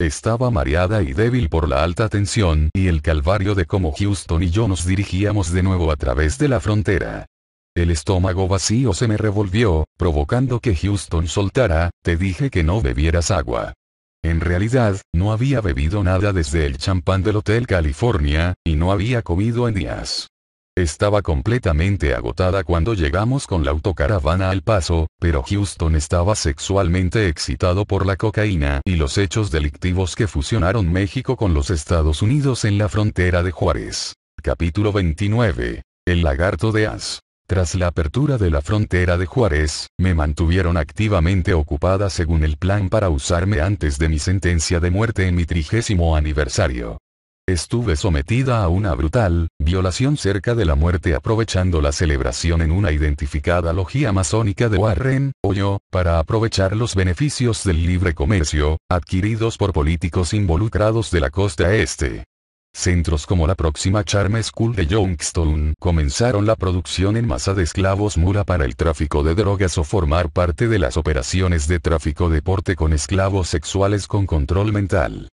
Estaba mareada y débil por la alta tensión y el calvario de cómo Houston y yo nos dirigíamos de nuevo a través de la frontera. El estómago vacío se me revolvió, provocando que Houston soltara: te dije que no bebieras agua. En realidad, no había bebido nada desde el champán del Hotel California, y no había comido en días. Estaba completamente agotada cuando llegamos con la autocaravana al Paso, pero Houston estaba sexualmente excitado por la cocaína y los hechos delictivos que fusionaron México con los Estados Unidos en la frontera de Juárez. Capítulo 29. El lagarto de As. Tras la apertura de la frontera de Juárez, me mantuvieron activamente ocupada según el plan para usarme antes de mi sentencia de muerte en mi 30º aniversario. Estuve sometida a una brutal violación cerca de la muerte aprovechando la celebración en una identificada logia masónica de Warren, Ohio, para aprovechar los beneficios del libre comercio, adquiridos por políticos involucrados de la costa este. Centros como la próxima Charm School de Youngstown comenzaron la producción en masa de esclavos mula para el tráfico de drogas o formar parte de las operaciones de tráfico de porte con esclavos sexuales con control mental.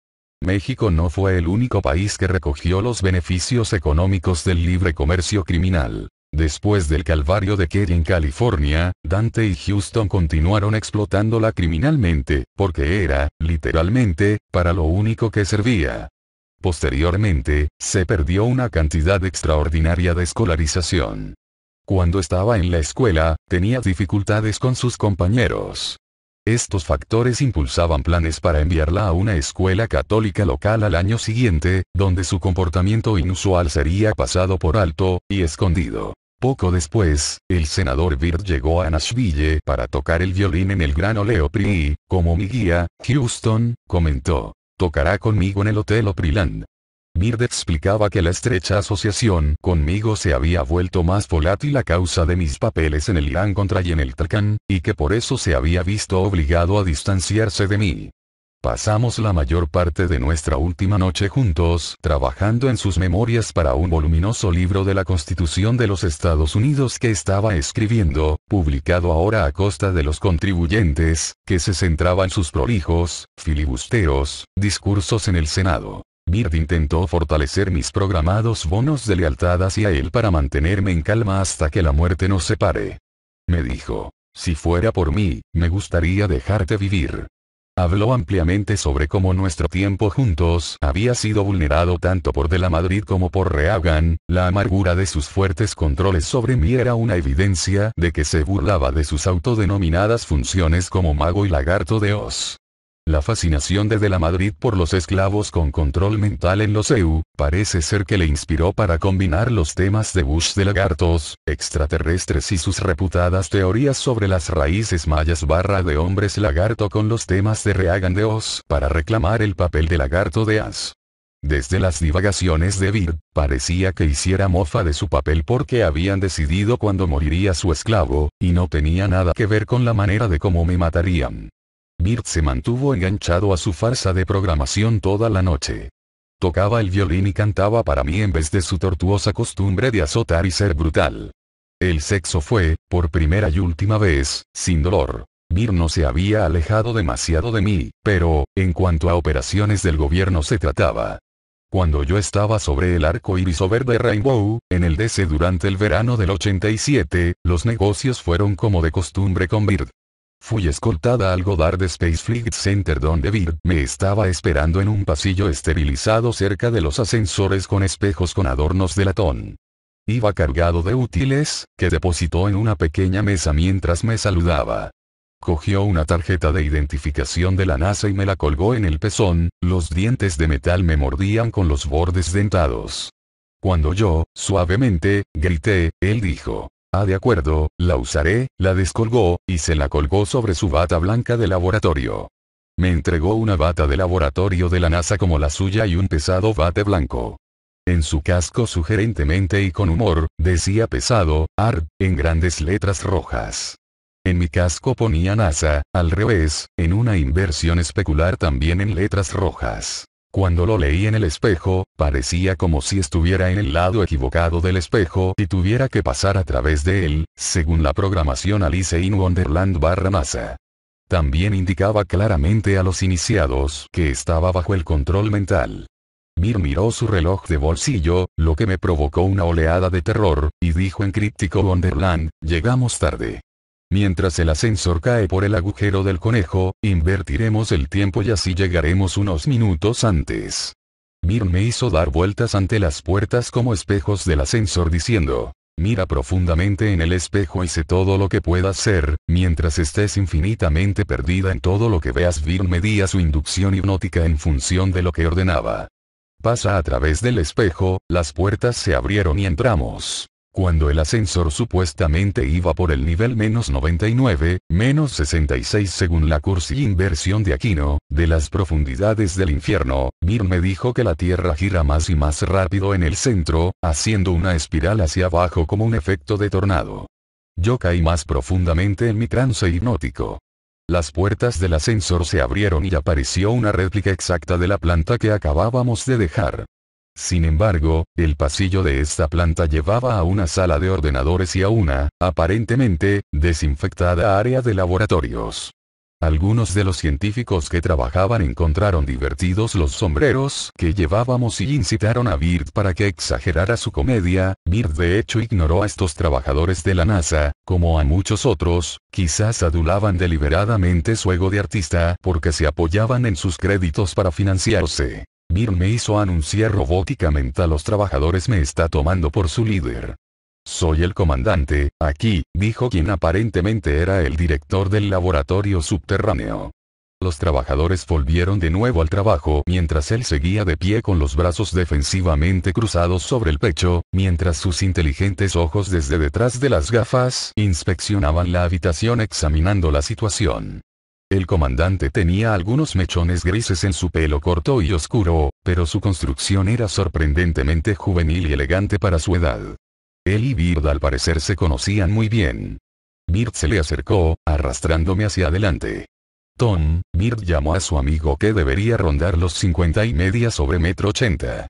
México no fue el único país que recogió los beneficios económicos del libre comercio criminal. Después del calvario de Kerry en California, Dante y Houston continuaron explotándola criminalmente, porque era, literalmente, para lo único que servía. Posteriormente, se perdió una cantidad extraordinaria de escolarización. Cuando estaba en la escuela, tenía dificultades con sus compañeros. Estos factores impulsaban planes para enviarla a una escuela católica local al año siguiente, donde su comportamiento inusual sería pasado por alto y escondido. Poco después, el senador Byrd llegó a Nashville para tocar el violín en el Gran Ole Opry y, como mi guía, Houston, comentó: tocará conmigo en el Hotel Opryland. Byrd explicaba que la estrecha asociación conmigo se había vuelto más volátil a causa de mis papeles en el Irán contra y en el Talcán, y que por eso se había visto obligado a distanciarse de mí. Pasamos la mayor parte de nuestra última noche juntos, trabajando en sus memorias para un voluminoso libro de la Constitución de los Estados Unidos que estaba escribiendo, publicado ahora a costa de los contribuyentes, que se centraba en sus prolijos, filibusteros, discursos en el Senado. Byrd intentó fortalecer mis programados bonos de lealtad hacia él para mantenerme en calma hasta que la muerte nos separe. Me dijo: si fuera por mí, me gustaría dejarte vivir. Habló ampliamente sobre cómo nuestro tiempo juntos había sido vulnerado tanto por De la Madrid como por Reagan. La amargura de sus fuertes controles sobre mí era una evidencia de que se burlaba de sus autodenominadas funciones como mago y lagarto de Oz. La fascinación de la Madrid por los esclavos con control mental en los EU, parece ser que le inspiró para combinar los temas de Bush de lagartos, extraterrestres y sus reputadas teorías sobre las raíces mayas de hombres lagarto con los temas de Reagan de Oz para reclamar el papel de lagarto de As. Desde las divagaciones de Byrd, parecía que hiciera mofa de su papel porque habían decidido cuándo moriría su esclavo, y no tenía nada que ver con la manera de cómo me matarían. Byrd se mantuvo enganchado a su farsa de programación toda la noche. Tocaba el violín y cantaba para mí en vez de su tortuosa costumbre de azotar y ser brutal. El sexo fue, por primera y última vez, sin dolor. Byrd no se había alejado demasiado de mí, pero, en cuanto a operaciones del gobierno se trataba. Cuando yo estaba sobre el arco iris over the Rainbow, en el DC durante el verano del 87, los negocios fueron como de costumbre con Byrd. Fui escoltada al Goddard Space Flight Center donde Byrd me estaba esperando en un pasillo esterilizado cerca de los ascensores con espejos con adornos de latón. Iba cargado de útiles, que depositó en una pequeña mesa mientras me saludaba. Cogió una tarjeta de identificación de la NASA y me la colgó en el pezón, los dientes de metal me mordían con los bordes dentados. Cuando yo, suavemente, grité, él dijo: ah, de acuerdo, la usaré, la descolgó, y se la colgó sobre su bata blanca de laboratorio. Me entregó una bata de laboratorio de la NASA como la suya y un pesado bate blanco. En su casco sugerentemente y con humor, decía pesado, ARD, en grandes letras rojas. En mi casco ponía NASA, al revés, en una inversión especular también en letras rojas. Cuando lo leí en el espejo, parecía como si estuviera en el lado equivocado del espejo y tuviera que pasar a través de él, según la programación Alice in Wonderland /NASA. también indicaba claramente a los iniciados que estaba bajo el control mental. Mir miró su reloj de bolsillo, lo que me provocó una oleada de terror, y dijo en críptico Wonderland, llegamos tarde. Mientras el ascensor cae por el agujero del conejo, invertiremos el tiempo y así llegaremos unos minutos antes. Mir me hizo dar vueltas ante las puertas como espejos del ascensor diciendo, mira profundamente en el espejo y sé todo lo que puedas ser, mientras estés infinitamente perdida en todo lo que veas. Mir medía su inducción hipnótica en función de lo que ordenaba. Pasa a través del espejo, las puertas se abrieron y entramos. Cuando el ascensor supuestamente iba por el nivel -99, -66 según la cursi inversión de Aquino, de las profundidades del infierno, Mir me dijo que la Tierra gira más y más rápido en el centro, haciendo una espiral hacia abajo como un efecto de tornado. Yo caí más profundamente en mi trance hipnótico. Las puertas del ascensor se abrieron y apareció una réplica exacta de la planta que acabábamos de dejar. Sin embargo, el pasillo de esta planta llevaba a una sala de ordenadores y a una, aparentemente, desinfectada área de laboratorios. Algunos de los científicos que trabajaban encontraron divertidos los sombreros que llevábamos y incitaron a Byrd para que exagerara su comedia. Byrd de hecho ignoró a estos trabajadores de la NASA, como a muchos otros, quizás adulaban deliberadamente su ego de artista porque se apoyaban en sus créditos para financiarse. Byrd me hizo anunciar robóticamente a los trabajadores: me está tomando por su líder. Soy el comandante, aquí, dijo quien aparentemente era el director del laboratorio subterráneo. Los trabajadores volvieron de nuevo al trabajo mientras él seguía de pie con los brazos defensivamente cruzados sobre el pecho, mientras sus inteligentes ojos desde detrás de las gafas inspeccionaban la habitación examinando la situación. El comandante tenía algunos mechones grises en su pelo corto y oscuro, pero su construcción era sorprendentemente juvenil y elegante para su edad. Él y Byrd al parecer se conocían muy bien. Byrd se le acercó, arrastrándome hacia adelante. Tom, Byrd llamó a su amigo, que debería rondar los 50 y media sobre 1,80 m.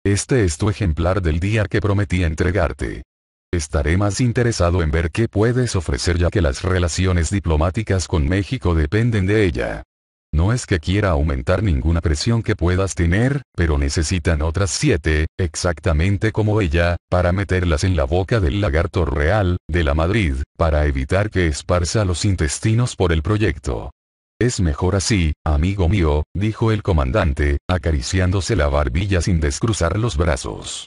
Este es tu ejemplar del día que prometí entregarte. Estaré más interesado en ver qué puedes ofrecer, ya que las relaciones diplomáticas con México dependen de ella. No es que quiera aumentar ninguna presión que puedas tener, pero necesitan otras 7, exactamente como ella, para meterlas en la boca del lagarto real, de la Madrid, para evitar que esparza los intestinos por el proyecto. Es mejor así, amigo mío, dijo el comandante, acariciándose la barbilla sin descruzar los brazos.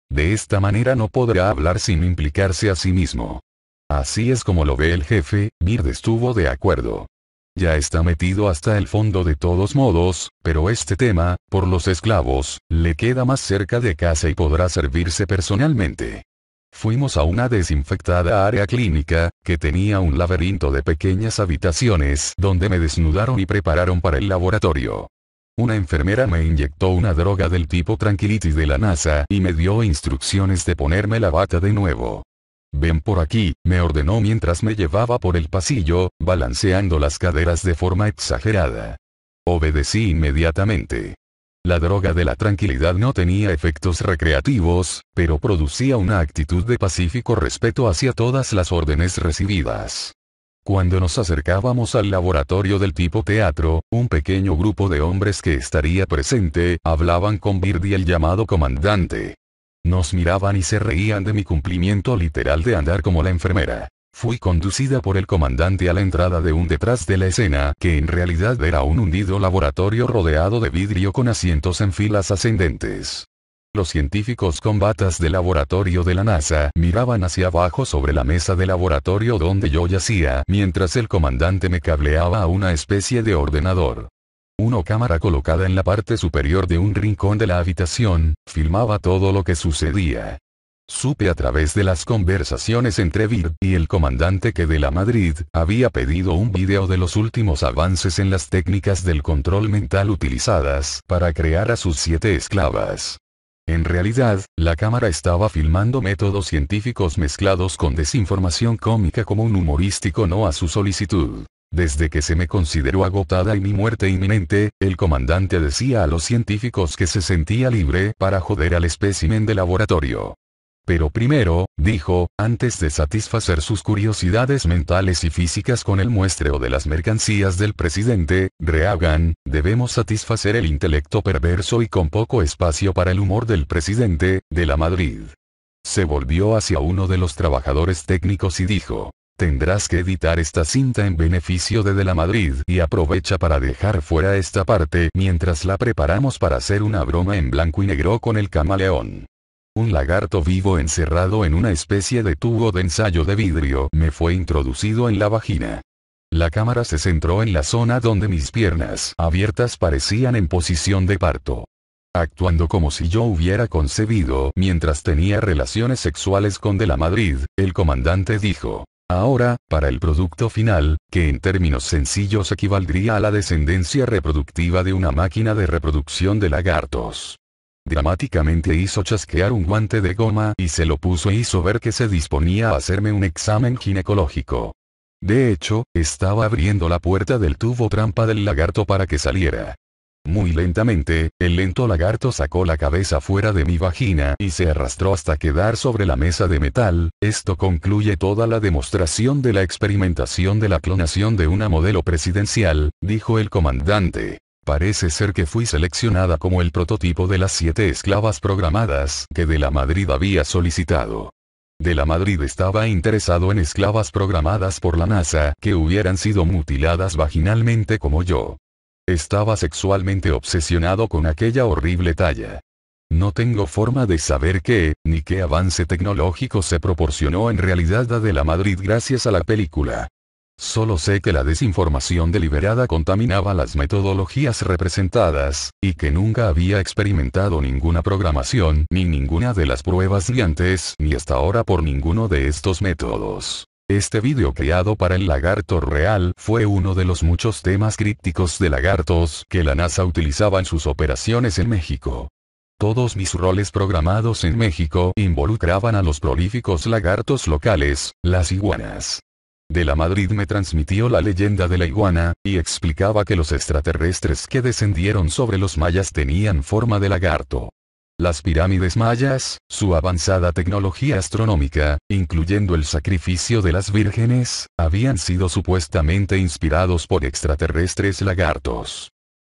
De esta manera no podrá hablar sin implicarse a sí mismo. Así es como lo ve el jefe. Byrd estuvo de acuerdo. Ya está metido hasta el fondo de todos modos, pero este tema, por los esclavos, le queda más cerca de casa y podrá servirse personalmente. Fuimos a una desinfectada área clínica, que tenía un laberinto de pequeñas habitaciones donde me desnudaron y prepararon para el laboratorio. Una enfermera me inyectó una droga del tipo Tranquility de la NASA y me dio instrucciones de ponerme la bata de nuevo. Ven por aquí, me ordenó mientras me llevaba por el pasillo, balanceando las caderas de forma exagerada. Obedecí inmediatamente. La droga de la tranquilidad no tenía efectos recreativos, pero producía una actitud de pacífico respeto hacia todas las órdenes recibidas. Cuando nos acercábamos al laboratorio del tipo teatro, un pequeño grupo de hombres que estaría presente hablaban con Byrd y el llamado comandante. Nos miraban y se reían de mi cumplimiento literal de andar como la enfermera. Fui conducida por el comandante a la entrada de un detrás de la escena, que en realidad era un hundido laboratorio rodeado de vidrio con asientos en filas ascendentes. Los científicos con batas de laboratorio de la NASA miraban hacia abajo sobre la mesa de laboratorio donde yo yacía, mientras el comandante me cableaba a una especie de ordenador. Una cámara colocada en la parte superior de un rincón de la habitación, filmaba todo lo que sucedía. Supe a través de las conversaciones entre Byrd y el comandante que de la Madrid había pedido un video de los últimos avances en las técnicas del control mental utilizadas para crear a sus 7 esclavas. En realidad, la cámara estaba filmando métodos científicos mezclados con desinformación cómica como un humorístico no a su solicitud. Desde que se me consideró agotada y mi muerte inminente, el comandante decía a los científicos que se sentía libre para joder al espécimen de laboratorio. Pero primero, dijo, antes de satisfacer sus curiosidades mentales y físicas con el muestreo de las mercancías del presidente, Reagan, debemos satisfacer el intelecto perverso y con poco espacio para el humor del presidente, de la Madrid. Se volvió hacia uno de los trabajadores técnicos y dijo, tendrás que editar esta cinta en beneficio de la Madrid y aprovecha para dejar fuera esta parte mientras la preparamos para hacer una broma en blanco y negro con el camaleón. Un lagarto vivo encerrado en una especie de tubo de ensayo de vidrio me fue introducido en la vagina. La cámara se centró en la zona donde mis piernas abiertas parecían en posición de parto. Actuando como si yo hubiera concebido mientras tenía relaciones sexuales con de la Madrid, el comandante dijo, ahora, para el producto final, que en términos sencillos equivaldría a la descendencia reproductiva de una máquina de reproducción de lagartos. Dramáticamente hizo chasquear un guante de goma y se lo puso e hizo ver que se disponía a hacerme un examen ginecológico. De hecho, estaba abriendo la puerta del tubo trampa del lagarto para que saliera. Muy lentamente, el lento lagarto sacó la cabeza fuera de mi vagina y se arrastró hasta quedar sobre la mesa de metal. Esto concluye toda la demostración de la experimentación de la clonación de una modelo presidencial, dijo el comandante. Parece ser que fui seleccionada como el prototipo de las 7 esclavas programadas que de la Madrid había solicitado. De la Madrid estaba interesado en esclavas programadas por la NASA que hubieran sido mutiladas vaginalmente como yo. Estaba sexualmente obsesionado con aquella horrible talla. No tengo forma de saber qué, ni qué avance tecnológico se proporcionó en realidad a de la Madrid gracias a la película. Solo sé que la desinformación deliberada contaminaba las metodologías representadas, y que nunca había experimentado ninguna programación ni ninguna de las pruebas ni antes ni hasta ahora por ninguno de estos métodos. Este vídeo creado para el lagarto real fue uno de los muchos temas crípticos de lagartos que la NASA utilizaba en sus operaciones en México. Todos mis roles programados en México involucraban a los prolíficos lagartos locales, las iguanas. De la Madrid me transmitió la leyenda de la iguana, y explicaba que los extraterrestres que descendieron sobre los mayas tenían forma de lagarto. Las pirámides mayas, su avanzada tecnología astronómica, incluyendo el sacrificio de las vírgenes, habían sido supuestamente inspirados por extraterrestres lagartos.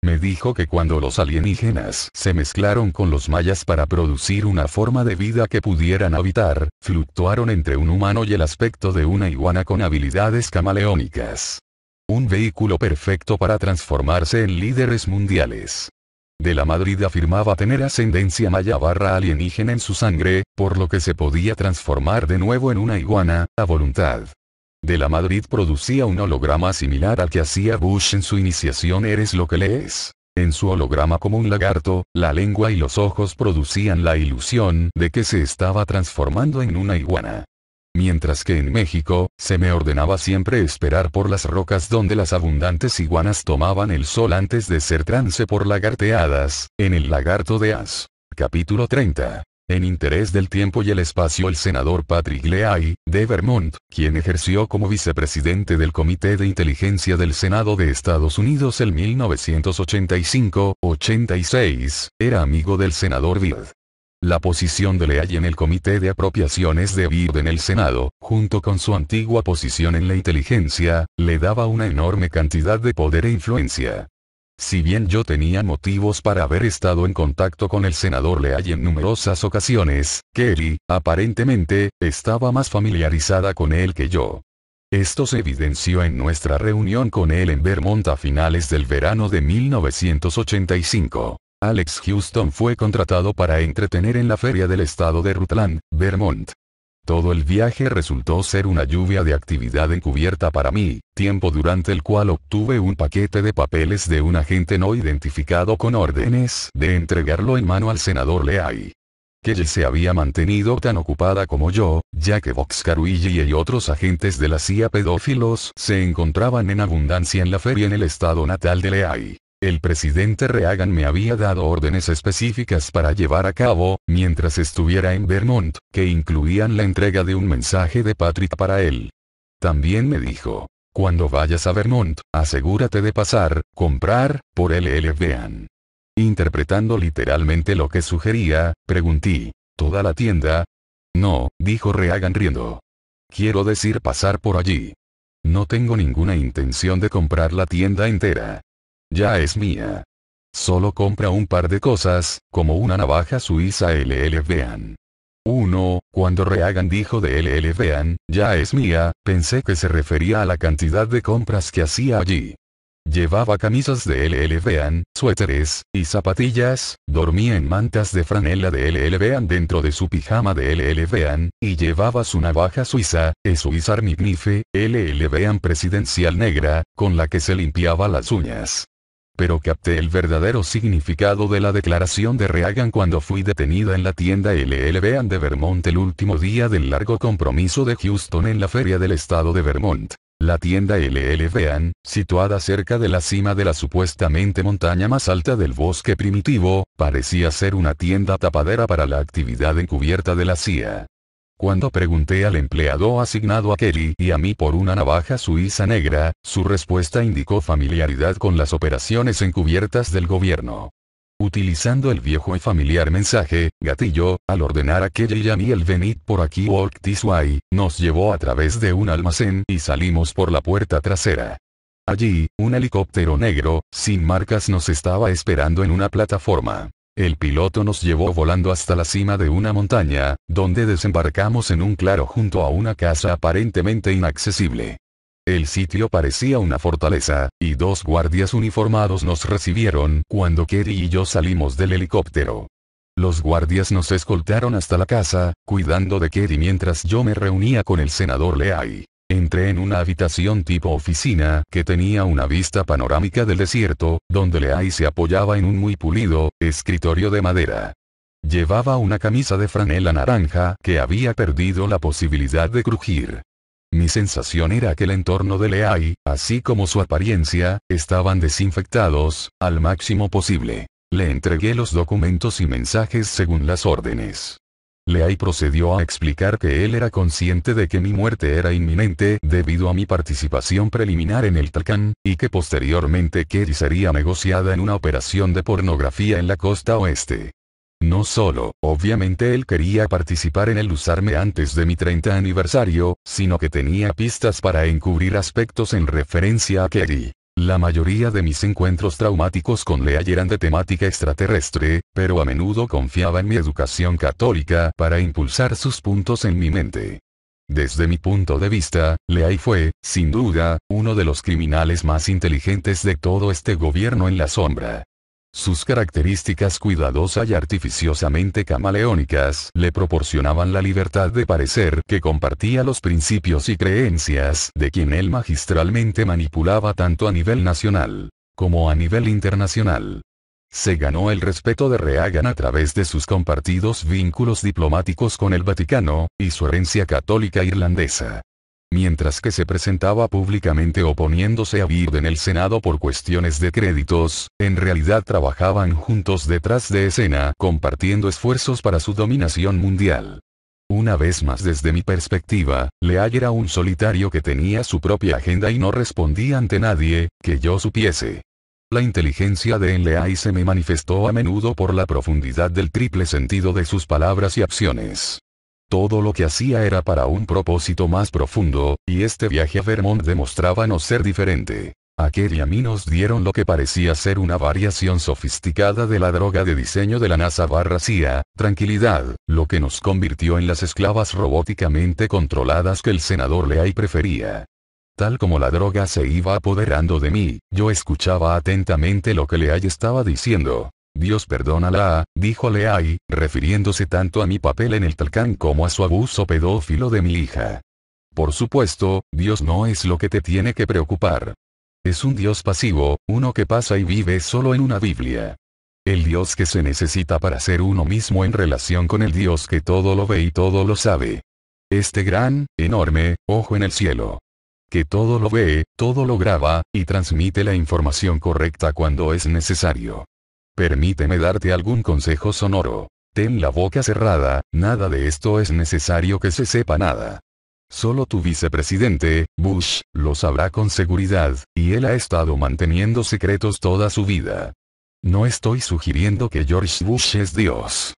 Me dijo que cuando los alienígenas se mezclaron con los mayas para producir una forma de vida que pudieran habitar, fluctuaron entre un humano y el aspecto de una iguana con habilidades camaleónicas. Un vehículo perfecto para transformarse en líderes mundiales. De la Madrid afirmaba tener ascendencia maya/alienígena en su sangre, por lo que se podía transformar de nuevo en una iguana, a voluntad. De la Madrid producía un holograma similar al que hacía Bush en su iniciación Eres lo que lees. En su holograma como un lagarto, la lengua y los ojos producían la ilusión de que se estaba transformando en una iguana. Mientras que en México, se me ordenaba siempre esperar por las rocas donde las abundantes iguanas tomaban el sol antes de ser trance por lagarteadas, en el lagarto de As. Capítulo 30. En interés del tiempo y el espacio, el senador Patrick Leahy, de Vermont, quien ejerció como vicepresidente del Comité de Inteligencia del Senado de Estados Unidos en 1985-86, era amigo del senador Byrd. La posición de Leahy en el Comité de Apropiaciones de Byrd en el Senado, junto con su antigua posición en la inteligencia, le daba una enorme cantidad de poder e influencia. Si bien yo tenía motivos para haber estado en contacto con el senador Leahy en numerosas ocasiones, Kelly, aparentemente, estaba más familiarizada con él que yo. Esto se evidenció en nuestra reunión con él en Vermont a finales del verano de 1985. Alex Houston fue contratado para entretener en la feria del estado de Rutland, Vermont. Todo el viaje resultó ser una lluvia de actividad encubierta para mí, tiempo durante el cual obtuve un paquete de papeles de un agente no identificado con órdenes de entregarlo en mano al senador Leahy. Kelly se había mantenido tan ocupada como yo, ya que Boxcar-Willie y otros agentes de la CIA pedófilos se encontraban en abundancia en la feria en el estado natal de Leahy. El presidente Reagan me había dado órdenes específicas para llevar a cabo, mientras estuviera en Vermont, que incluían la entrega de un mensaje de Patrick para él. También me dijo, cuando vayas a Vermont, asegúrate de comprar, por LL Bean. Interpretando literalmente lo que sugería, pregunté, ¿toda la tienda? No, dijo Reagan riendo. Quiero decir pasar por allí. No tengo ninguna intención de comprar la tienda entera. Ya es mía. Solo compra un par de cosas, como una navaja suiza LL-Bean. Cuando Reagan dijo de LL-Bean, ya es mía, pensé que se refería a la cantidad de compras que hacía allí. Llevaba camisas de LL-Bean, suéteres, y zapatillas, dormía en mantas de franela de LL-Bean dentro de su pijama de LL-Bean, y llevaba su navaja suiza, Swiss Army Knife, LL-Bean presidencial negra, con la que se limpiaba las uñas. Pero capté el verdadero significado de la declaración de Reagan cuando fui detenida en la tienda LL-Bean de Vermont el último día del largo compromiso de Houston en la feria del estado de Vermont. La tienda LL-Bean, situada cerca de la cima de la supuestamente montaña más alta del bosque primitivo, parecía ser una tienda tapadera para la actividad encubierta de la CIA. Cuando pregunté al empleado asignado a Kelly y a mí por una navaja suiza negra, su respuesta indicó familiaridad con las operaciones encubiertas del gobierno. Utilizando el viejo y familiar mensaje, gatillo, al ordenar a Kelly y a mí el venid por aquí walk this way, nos llevó a través de un almacén y salimos por la puerta trasera. Allí, un helicóptero negro, sin marcas nos estaba esperando en una plataforma. El piloto nos llevó volando hasta la cima de una montaña, donde desembarcamos en un claro junto a una casa aparentemente inaccesible. El sitio parecía una fortaleza, y dos guardias uniformados nos recibieron cuando Kerry y yo salimos del helicóptero. Los guardias nos escoltaron hasta la casa, cuidando de Kerry mientras yo me reunía con el senador Leahy. Entré en una habitación tipo oficina que tenía una vista panorámica del desierto, donde Leahy se apoyaba en un muy pulido escritorio de madera. Llevaba una camisa de franela naranja que había perdido la posibilidad de crujir. Mi sensación era que el entorno de Leahy, así como su apariencia, estaban desinfectados, al máximo posible. Le entregué los documentos y mensajes según las órdenes. Leahy procedió a explicar que él era consciente de que mi muerte era inminente debido a mi participación preliminar en el Talcán, y que posteriormente Kerry sería negociada en una operación de pornografía en la costa oeste. No solo, obviamente él quería participar en el usarme antes de mi 30 aniversario, sino que tenía pistas para encubrir aspectos en referencia a Kerry. La mayoría de mis encuentros traumáticos con Leahy eran de temática extraterrestre, pero a menudo confiaba en mi educación católica para impulsar sus puntos en mi mente. Desde mi punto de vista, Leahy fue, sin duda, uno de los criminales más inteligentes de todo este gobierno en la sombra. Sus características cuidadosas y artificiosamente camaleónicas le proporcionaban la libertad de parecer que compartía los principios y creencias de quien él magistralmente manipulaba tanto a nivel nacional como a nivel internacional. Se ganó el respeto de Reagan a través de sus compartidos vínculos diplomáticos con el Vaticano y su herencia católica irlandesa. Mientras que se presentaba públicamente oponiéndose a Byrd en el Senado por cuestiones de créditos, en realidad trabajaban juntos detrás de escena compartiendo esfuerzos para su dominación mundial. Una vez más desde mi perspectiva, Leahy era un solitario que tenía su propia agenda y no respondía ante nadie, que yo supiese. La inteligencia de Leahy se me manifestó a menudo por la profundidad del triple sentido de sus palabras y acciones. Todo lo que hacía era para un propósito más profundo, y este viaje a Vermont demostraba no ser diferente. A Kerry y a mí nos dieron lo que parecía ser una variación sofisticada de la droga de diseño de la NASA/CIA, tranquilidad, lo que nos convirtió en las esclavas robóticamente controladas que el senador Leahy prefería. Tal como la droga se iba apoderando de mí, yo escuchaba atentamente lo que Leahy estaba diciendo. Dios perdónala, dijo Leahy, refiriéndose tanto a mi papel en el Talcán como a su abuso pedófilo de mi hija. Por supuesto, Dios no es lo que te tiene que preocupar. Es un Dios pasivo, uno que pasa y vive solo en una Biblia. El Dios que se necesita para ser uno mismo en relación con el Dios que todo lo ve y todo lo sabe. Este gran, enorme, ojo en el cielo. Que todo lo ve, todo lo graba, y transmite la información correcta cuando es necesario. Permíteme darte algún consejo sonoro. Ten la boca cerrada, nada de esto es necesario que se sepa nada. Solo tu vicepresidente, Bush, lo sabrá con seguridad, y él ha estado manteniendo secretos toda su vida. No estoy sugiriendo que George Bush es Dios.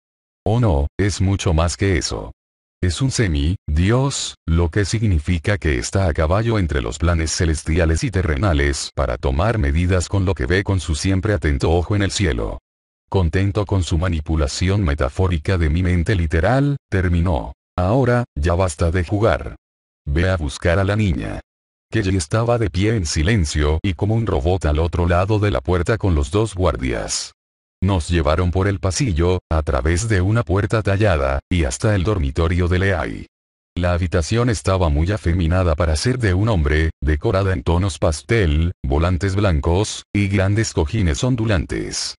Oh no, es mucho más que eso. Es un semi-dios, lo que significa que está a caballo entre los planes celestiales y terrenales para tomar medidas con lo que ve con su siempre atento ojo en el cielo. Contento con su manipulación metafórica de mi mente literal, terminó. Ahora, ya basta de jugar. Ve a buscar a la niña. Kelly estaba de pie en silencio y como un robot al otro lado de la puerta con los dos guardias. Nos llevaron por el pasillo, a través de una puerta tallada, y hasta el dormitorio de Leai. La habitación estaba muy afeminada para ser de un hombre, decorada en tonos pastel, volantes blancos, y grandes cojines ondulantes.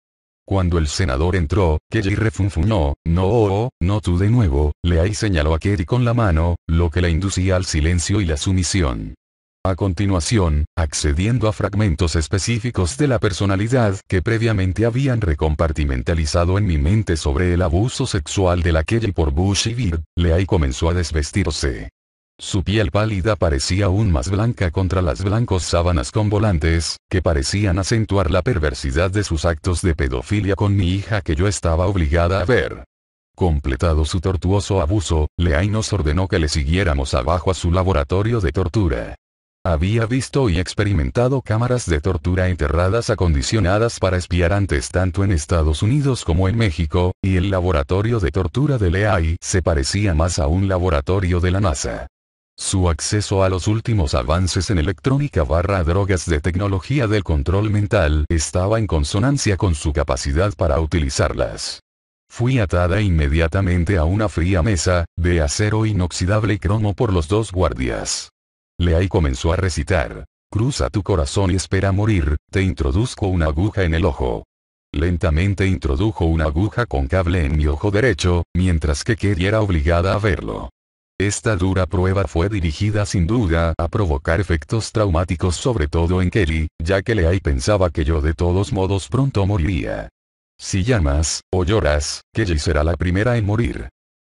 Cuando el senador entró, Kelly refunfuñó, no tú de nuevo, Leai señaló a Kerry con la mano, lo que la inducía al silencio y la sumisión. A continuación, accediendo a fragmentos específicos de la personalidad que previamente habían recompartimentalizado en mi mente sobre el abuso sexual de la Kelly por Bush y Bird, Leai comenzó a desvestirse. Su piel pálida parecía aún más blanca contra las blancos sábanas con volantes, que parecían acentuar la perversidad de sus actos de pedofilia con mi hija que yo estaba obligada a ver. Completado su tortuoso abuso, Leai nos ordenó que le siguiéramos abajo a su laboratorio de tortura. Había visto y experimentado cámaras de tortura enterradas acondicionadas para espiar antes tanto en Estados Unidos como en México, y el laboratorio de tortura de Leai se parecía más a un laboratorio de la NASA. Su acceso a los últimos avances en electrónica / drogas de tecnología del control mental estaba en consonancia con su capacidad para utilizarlas. Fui atada inmediatamente a una fría mesa, de acero inoxidable y cromo por los dos guardias. Leai comenzó a recitar. Cruza tu corazón y espera morir, te introduzco una aguja en el ojo. Lentamente introdujo una aguja con cable en mi ojo derecho, mientras que Kerry era obligada a verlo. Esta dura prueba fue dirigida sin duda a provocar efectos traumáticos sobre todo en Kerry, ya que Leai pensaba que yo de todos modos pronto moriría. Si llamas, o lloras, Kerry será la primera en morir.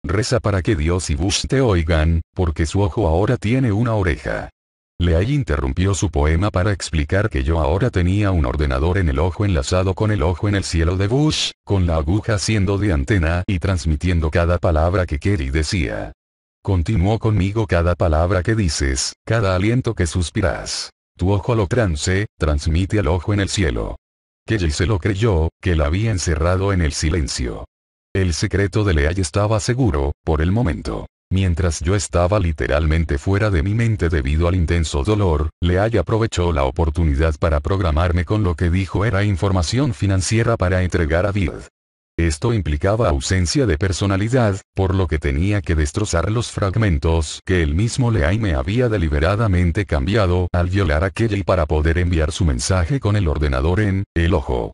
Reza para que Dios y Bush te oigan, porque su ojo ahora tiene una oreja. Leai interrumpió su poema para explicar que yo ahora tenía un ordenador en el ojo enlazado con el ojo en el cielo de Bush, con la aguja siendo de antena y transmitiendo cada palabra que Kerry decía. Continuó conmigo cada palabra que dices, cada aliento que suspiras. Tu ojo lo transmite al ojo en el cielo. Kerry se lo creyó, que la había encerrado en el silencio. El secreto de Leai estaba seguro, por el momento. Mientras yo estaba literalmente fuera de mi mente debido al intenso dolor, Leai aprovechó la oportunidad para programarme con lo que dijo era información financiera para entregar a Bird. Esto implicaba ausencia de personalidad, por lo que tenía que destrozar los fragmentos que el mismo Leai me había deliberadamente cambiado al violar a Kelly para poder enviar su mensaje con el ordenador en el ojo.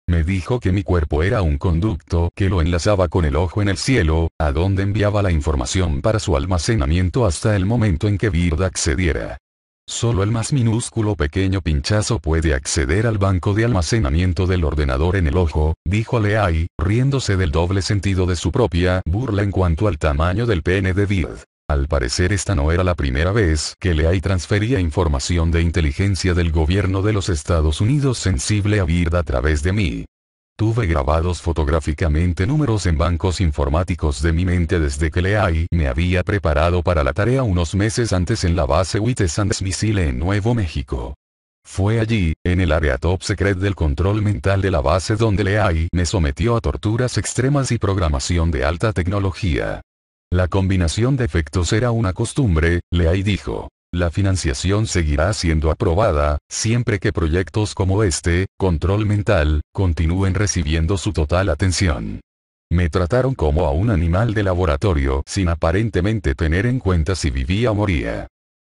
Me dijo que mi cuerpo era un conducto que lo enlazaba con el ojo en el cielo, a donde enviaba la información para su almacenamiento hasta el momento en que Bird accediera. Solo el más minúsculo pequeño pinchazo puede acceder al banco de almacenamiento del ordenador en el ojo, dijo Leai, riéndose del doble sentido de su propia burla en cuanto al tamaño del pene de Bird. Al parecer esta no era la primera vez que Leai transfería información de inteligencia del gobierno de los Estados Unidos sensible a Bird a través de mí. Tuve grabados fotográficamente números en bancos informáticos de mi mente desde que Leai me había preparado para la tarea unos meses antes en la base White Sands Missile en Nuevo México. Fue allí, en el área top secret del control mental de la base donde Leai me sometió a torturas extremas y programación de alta tecnología. La combinación de efectos era una costumbre, Leai dijo. La financiación seguirá siendo aprobada, siempre que proyectos como este, control mental, continúen recibiendo su total atención. Me trataron como a un animal de laboratorio sin aparentemente tener en cuenta si vivía o moría.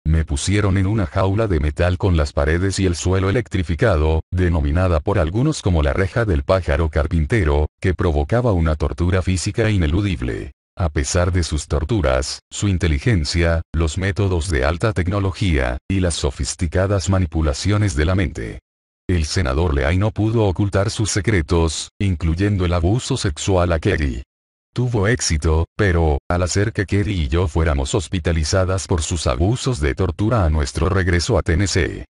Me pusieron en una jaula de metal con las paredes y el suelo electrificado, denominada por algunos como la reja del pájaro carpintero, que provocaba una tortura física ineludible. A pesar de sus torturas, su inteligencia, los métodos de alta tecnología, y las sofisticadas manipulaciones de la mente. El senador Leai no pudo ocultar sus secretos, incluyendo el abuso sexual a Kerry. Tuvo éxito, pero, al hacer que Kerry y yo fuéramos hospitalizadas por sus abusos de tortura a nuestro regreso a Tennessee.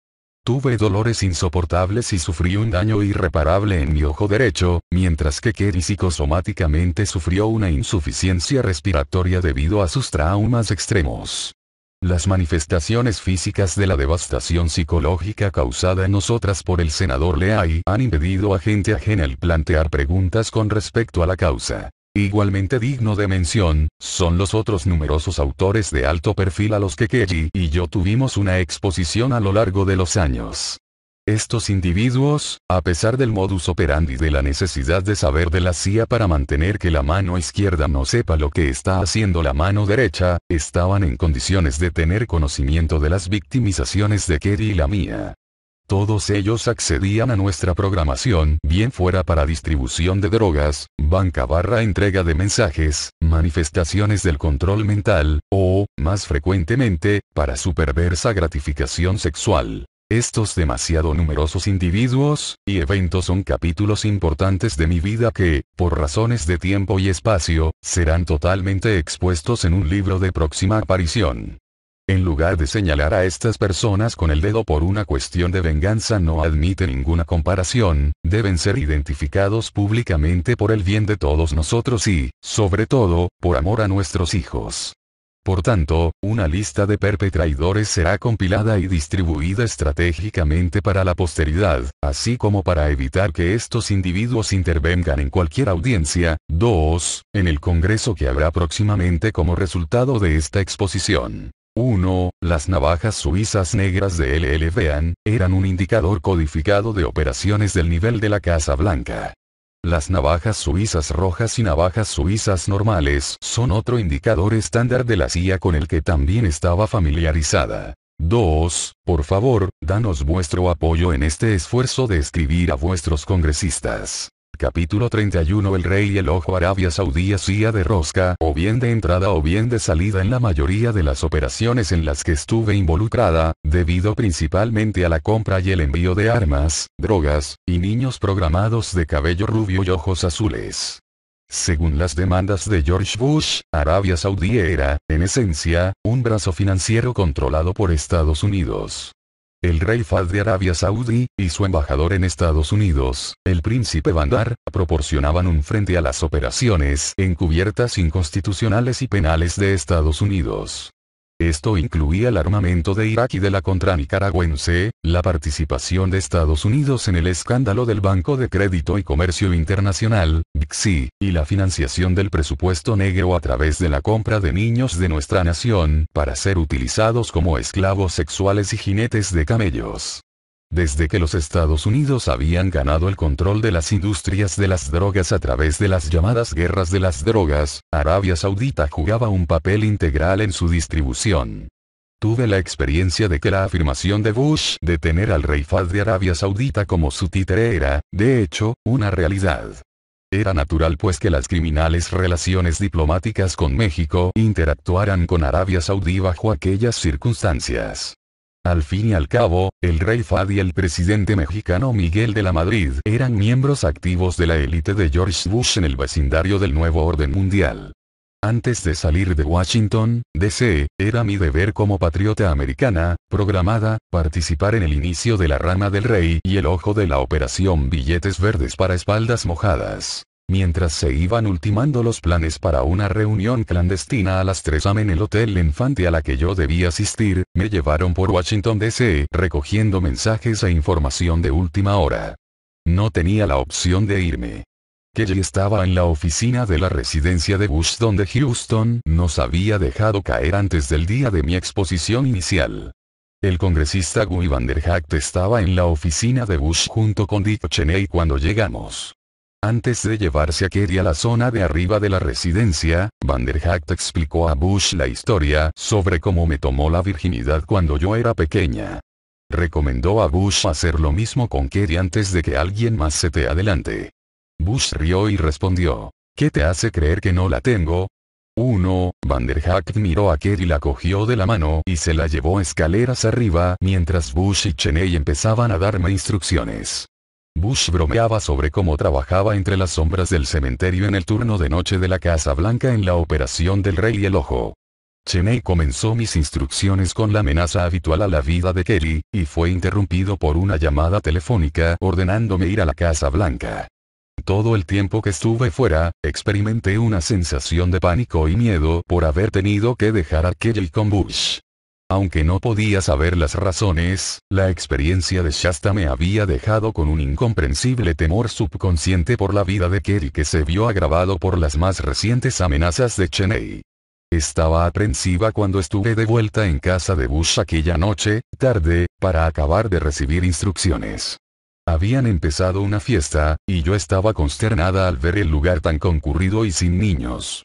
Tuve dolores insoportables y sufrí un daño irreparable en mi ojo derecho, mientras que Kerry psicosomáticamente sufrió una insuficiencia respiratoria debido a sus traumas extremos. Las manifestaciones físicas de la devastación psicológica causada en nosotras por el senador Leahy han impedido a gente ajena el plantear preguntas con respecto a la causa. Igualmente digno de mención, son los otros numerosos autores de alto perfil a los que Kerry y yo tuvimos una exposición a lo largo de los años. Estos individuos, a pesar del modus operandi de la necesidad de saber de la CIA para mantener que la mano izquierda no sepa lo que está haciendo la mano derecha, estaban en condiciones de tener conocimiento de las victimizaciones de Kerry y la mía. Todos ellos accedían a nuestra programación, bien fuera para distribución de drogas, entrega de mensajes, manifestaciones del control mental, o, más frecuentemente, para su perversa gratificación sexual. Estos demasiado numerosos individuos y eventos son capítulos importantes de mi vida que, por razones de tiempo y espacio, serán totalmente expuestos en un libro de próxima aparición. En lugar de señalar a estas personas con el dedo por una cuestión de venganza no admite ninguna comparación, deben ser identificados públicamente por el bien de todos nosotros y, sobre todo, por amor a nuestros hijos. Por tanto, una lista de perpetradores será compilada y distribuida estratégicamente para la posteridad, así como para evitar que estos individuos intervengan en cualquier audiencia. 2. En el Congreso que habrá próximamente como resultado de esta exposición. 1. Las navajas suizas negras de LLVan, eran un indicador codificado de operaciones del nivel de la Casa Blanca. Las navajas suizas rojas y navajas suizas normales son otro indicador estándar de la CIA con el que también estaba familiarizada. 2. Por favor, danos vuestro apoyo en este esfuerzo de escribir a vuestros congresistas. Capítulo 31. El rey y el ojo. Arabia Saudí hacía de rosca, o bien de entrada o bien de salida en la mayoría de las operaciones en las que estuve involucrada, debido principalmente a la compra y el envío de armas, drogas, y niños programados de cabello rubio y ojos azules. Según las demandas de George Bush, Arabia Saudí era, en esencia, un brazo financiero controlado por Estados Unidos. El rey Fahd de Arabia Saudí, y su embajador en Estados Unidos, el príncipe Bandar, proporcionaban un frente a las operaciones encubiertas inconstitucionales y penales de Estados Unidos. Esto incluía el armamento de Irak y de la contra nicaragüense, la participación de Estados Unidos en el escándalo del Banco de Crédito y Comercio Internacional, BCI, y la financiación del presupuesto negro a través de la compra de niños de nuestra nación, para ser utilizados como esclavos sexuales y jinetes de camellos. Desde que los Estados Unidos habían ganado el control de las industrias de las drogas a través de las llamadas guerras de las drogas, Arabia Saudita jugaba un papel integral en su distribución. Tuve la experiencia de que la afirmación de Bush de tener al rey Fahd de Arabia Saudita como su títere era, de hecho, una realidad. Era natural pues que las criminales relaciones diplomáticas con México interactuaran con Arabia Saudí bajo aquellas circunstancias. Al fin y al cabo, el rey Fahd y el presidente mexicano Miguel de la Madrid eran miembros activos de la élite de George Bush en el vecindario del nuevo orden mundial. Antes de salir de Washington, D.C., era mi deber como patriota americana, programada, participar en el inicio de la rama del rey y el ojo de la operación Billetes Verdes para Espaldas Mojadas. Mientras se iban ultimando los planes para una reunión clandestina a las 3 am en el Hotel Infante a la que yo debía asistir, me llevaron por Washington D.C. recogiendo mensajes e información de última hora. No tenía la opción de irme. Kelly estaba en la oficina de la residencia de Bush donde Houston nos había dejado caer antes del día de mi exposición inicial. El congresista Guy Vanderhacht estaba en la oficina de Bush junto con Dick Cheney cuando llegamos. Antes de llevarse a Kerry a la zona de arriba de la residencia, Vanderhacht explicó a Bush la historia sobre cómo me tomó la virginidad cuando yo era pequeña. Recomendó a Bush hacer lo mismo con Kerry antes de que alguien más se te adelante. Bush rió y respondió, ¿qué te hace creer que no la tengo? 1. Vanderhacht miró a Kerry, la cogió de la mano y se la llevó escaleras arriba mientras Bush y Cheney empezaban a darme instrucciones. Bush bromeaba sobre cómo trabajaba entre las sombras del cementerio en el turno de noche de la Casa Blanca en la operación del Rey y el Ojo. Cheney comenzó mis instrucciones con la amenaza habitual a la vida de Kelly, y fue interrumpido por una llamada telefónica ordenándome ir a la Casa Blanca. Todo el tiempo que estuve fuera, experimenté una sensación de pánico y miedo por haber tenido que dejar a Kelly con Bush. Aunque no podía saber las razones, la experiencia de Shasta me había dejado con un incomprensible temor subconsciente por la vida de Kelly que se vio agravado por las más recientes amenazas de Cheney. Estaba aprensiva cuando estuve de vuelta en casa de Bush aquella noche, tarde, para acabar de recibir instrucciones. Habían empezado una fiesta, y yo estaba consternada al ver el lugar tan concurrido y sin niños.